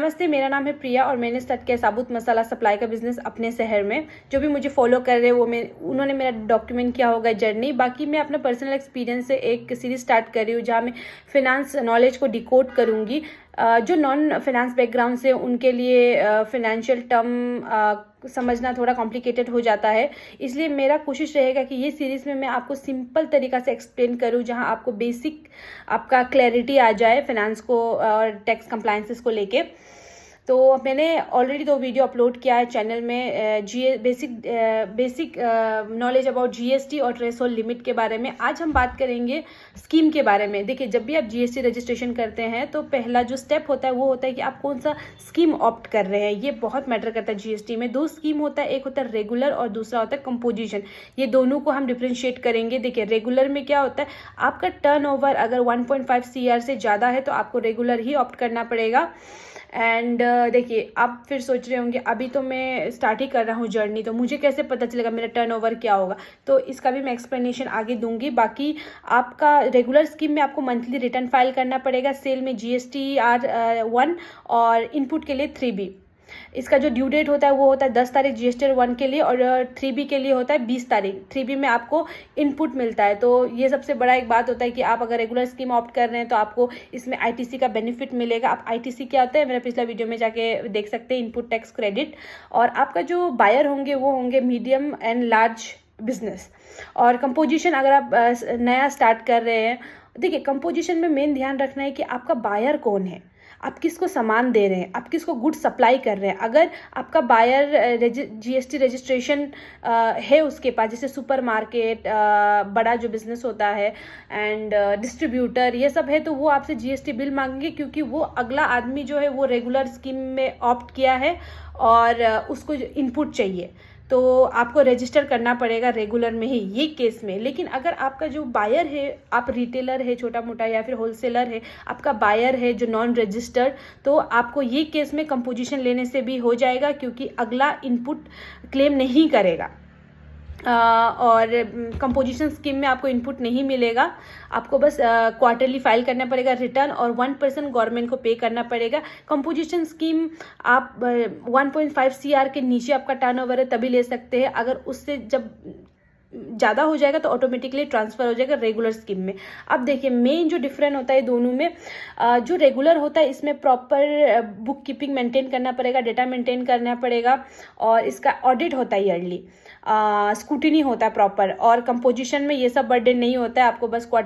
नमस्ते, मेरा नाम है प्रिया और मैंने स्टार्ट किया साबुत मसाला सप्लाई का बिज़नेस अपने शहर में। जो भी मुझे फॉलो कर रहे हैं वो उन्होंने मेरा डॉक्यूमेंट किया होगा जर्नी। बाकी मैं अपना पर्सनल एक्सपीरियंस से एक सीरीज स्टार्ट कर रही हूँ जहाँ मैं फिनेंस नॉलेज को डिकोड करूँगी। जो नॉन फिनेंस बैकग्राउंड से उनके लिए फिनेंशियल टर्म समझना थोड़ा कॉम्प्लिकेटेड हो जाता है, इसलिए मेरा कोशिश रहेगा कि ये सीरीज़ में मैं आपको सिंपल तरीक़ा से एक्सप्लेन करूँ जहाँ आपको बेसिक आपका क्लैरिटी आ जाए फिनेंस को और टैक्स कंप्लायंसेस को लेके। तो मैंने ऑलरेडी 2 वीडियो अपलोड किया है चैनल में बेसिक नॉलेज अबाउट जीएसटी और थ्रेशोल्ड लिमिट के बारे में। आज हम बात करेंगे स्कीम के बारे में। देखिए, जब भी आप जीएसटी रजिस्ट्रेशन करते हैं तो पहला जो स्टेप होता है वो होता है कि आप कौन सा स्कीम ऑप्ट कर रहे हैं। ये बहुत मैटर करता है जीएसटी में। 2 स्कीम होता है, एक होता है रेगुलर और दूसरा होता है कंपोजिशन। ये दोनों को हम डिफ्रेंशिएट करेंगे। देखिए, रेगुलर में क्या होता है, आपका टर्नओवर अगर 1.5 CR से ज़्यादा है तो आपको रेगुलर ही ऑप्ट करना पड़ेगा। एंड देखिए, आप फिर सोच रहे होंगे अभी तो मैं स्टार्ट ही कर रहा हूँ जर्नी, तो मुझे कैसे पता चलेगा मेरा टर्नओवर क्या होगा। तो इसका भी मैं एक्सप्लेनेशन आगे दूंगी। बाकी आपका रेगुलर स्कीम में आपको मंथली रिटर्न फाइल करना पड़ेगा। सेल में GSTR 1 और इनपुट के लिए 3B। इसका जो ड्यू डेट होता है वो होता है 10 तारीख GSTR 1 के लिए और 3B के लिए होता है 20 तारीख। 3B में आपको इनपुट मिलता है। तो ये सबसे बड़ा एक बात होता है कि आप अगर रेगुलर स्कीम ऑप्ट कर रहे हैं तो आपको इसमें ITC का बेनिफिट मिलेगा। आप ITC क्या होता है मेरा पिछला वीडियो में जाके देख सकते हैं, इनपुट टैक्स क्रेडिट। और आपका जो बायर होंगे वो होंगे मीडियम एंड लार्ज बिजनेस। और कंपोजिशन अगर आप नया स्टार्ट कर रहे हैं, देखिए कंपोजिशन में मेन ध्यान रखना है कि आपका बायर कौन है, आप किसको सामान दे रहे हैं, आप किसको गुड सप्लाई कर रहे हैं। अगर आपका बायर GST रजिस्ट्रेशन है उसके पास, जैसे सुपरमार्केट, बड़ा जो बिज़नेस होता है एंड डिस्ट्रीब्यूटर, ये सब है, तो वो आपसे GST बिल मांगेंगे क्योंकि वो अगला आदमी जो है वो रेगुलर स्कीम में ऑप्ट किया है और उसको इनपुट चाहिए, तो आपको रजिस्टर करना पड़ेगा रेगुलर में ही ये केस में। लेकिन अगर आपका जो बायर है, आप रिटेलर है छोटा मोटा या फिर होलसेलर है, आपका बायर है जो नॉन रजिस्टर्ड, तो आपको ये केस में कंपोजिशन लेने से भी हो जाएगा क्योंकि अगला इनपुट क्लेम नहीं करेगा। और कंपोजिशन स्कीम में आपको इनपुट नहीं मिलेगा, आपको बस क्वार्टरली फाइल करना पड़ेगा रिटर्न और 1% गवर्नमेंट को पे करना पड़ेगा। कंपोजिशन स्कीम आप 1.5 CR के नीचे आपका टर्नओवर है तभी ले सकते हैं। अगर उससे जब ज़्यादा हो जाएगा तो ऑटोमेटिकली ट्रांसफ़र हो जाएगा रेगुलर स्कीम में। अब देखिए, मेन जो डिफरेंट होता है दोनों में, जो रेगुलर होता है इसमें प्रॉपर बुक कीपिंग मेंटेन करना पड़ेगा, डेटा मेंटेन करना पड़ेगा और इसका ऑडिट होता है ईयरली, स्क्रूटिनी होता है प्रॉपर। और कंपोजिशन में ये सब बर्डन नहीं होता है, आपको बस क्वार्टर